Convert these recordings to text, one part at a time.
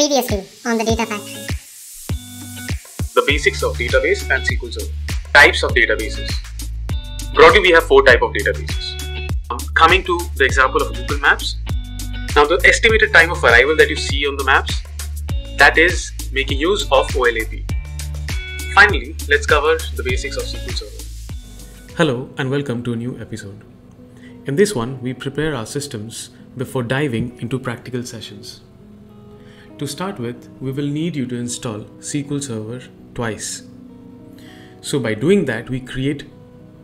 Previously on the dataFactory. The basics of database and SQL Server. Types of databases. Broadly, we have 4 types of databases. Coming to the example of Google Maps. Now, the estimated time of arrival that you see on the maps, that is making use of OLAP. Finally, let's cover the basics of SQL Server. Hello and welcome to a new episode. In this one, we prepare our systems before diving into practical sessions. To start with, we will need you to install SQL Server twice. So by doing that, we create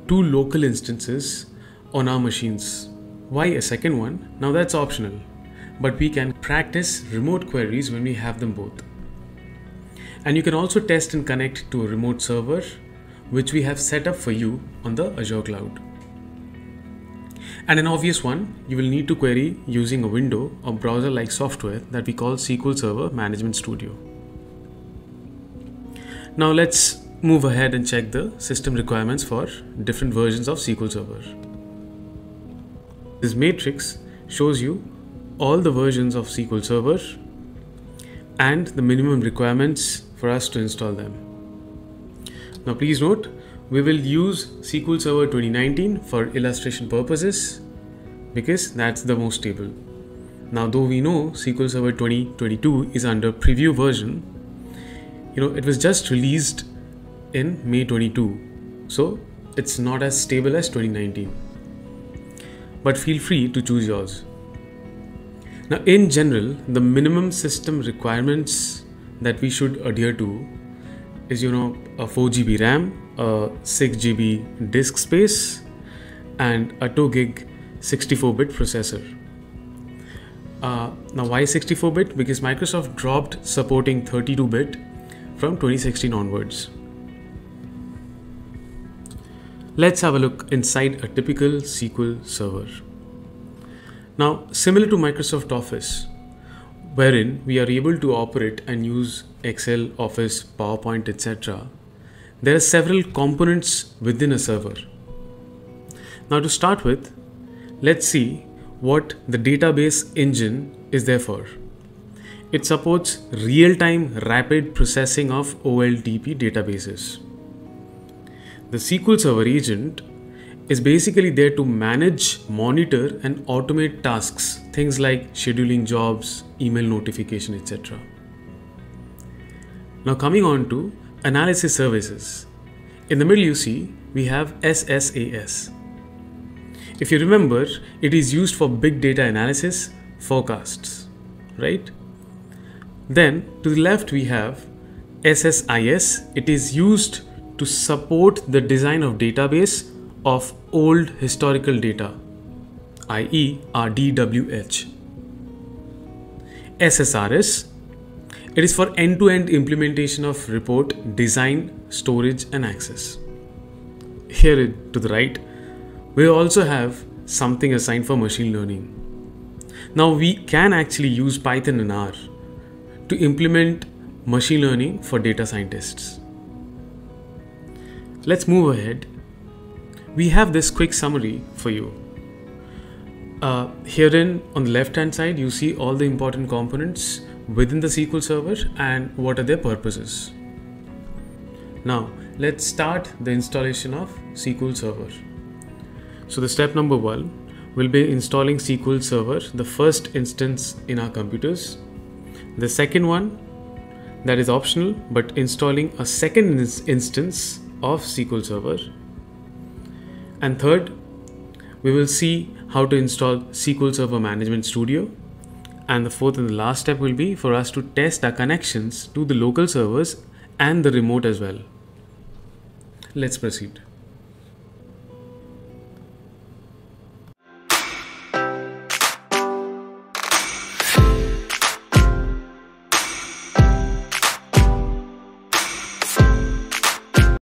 2 local instances on our machines. Why a second one? Now that's optional, but we can practice remote queries when we have them both. And you can also test and connect to a remote server, which we have set up for you on the Azure cloud. And an obvious one, you will need to query using a window or browser-like software that we call SQL Server Management Studio. Now let's move ahead and check the system requirements for different versions of SQL Server. This matrix shows you all the versions of SQL Server and the minimum requirements for us to install them. Now please note, we will use SQL Server 2019 for illustration purposes because that's the most stable. Now, though we know SQL Server 2022 is under preview version, it was just released in May 22, so it's not as stable as 2019. But feel free to choose yours. Now, in general, the minimum system requirements that we should adhere to is, a 4 GB RAM, a 6 GB disk space, and a 2 gig 64-bit processor. Now why 64-bit? Because Microsoft dropped supporting 32-bit from 2016 onwards. Let's have a look inside a typical SQL server. Now, similar to Microsoft Office, wherein we are able to operate and use Excel, Office, PowerPoint, etc., there are several components within a server. Now to start with, let's see what the database engine is there for. It supports real-time rapid processing of OLTP databases. The SQL Server Agent is basically there to manage, monitor and automate tasks, things like scheduling jobs, email notification, etc. Now coming on to analysis services. In the middle you see we have SSAS. If you remember, it is used for big data analysis, forecasts, right? Then to the left we have SSIS. It is used to support the design of database of old historical data, i.e. RDWH. SSRS. It is for end-to-end implementation of report design, storage and access. Here to the right, we also have something assigned for machine learning. Now we can actually use Python and R to implement machine learning for data scientists. Let's move ahead. We have this quick summary for you. Herein on the left hand side, you see all the important components within the SQL Server and what are their purposes. Now let's start the installation of SQL Server. So the step number 1 will be installing SQL Server, the first instance in our computers. The second one, that is optional, but installing a second instance of SQL Server. And third, we will see how to install SQL Server Management Studio. And the fourth and the last step will be for us to test our connections to the local servers and the remote as well. Let's proceed.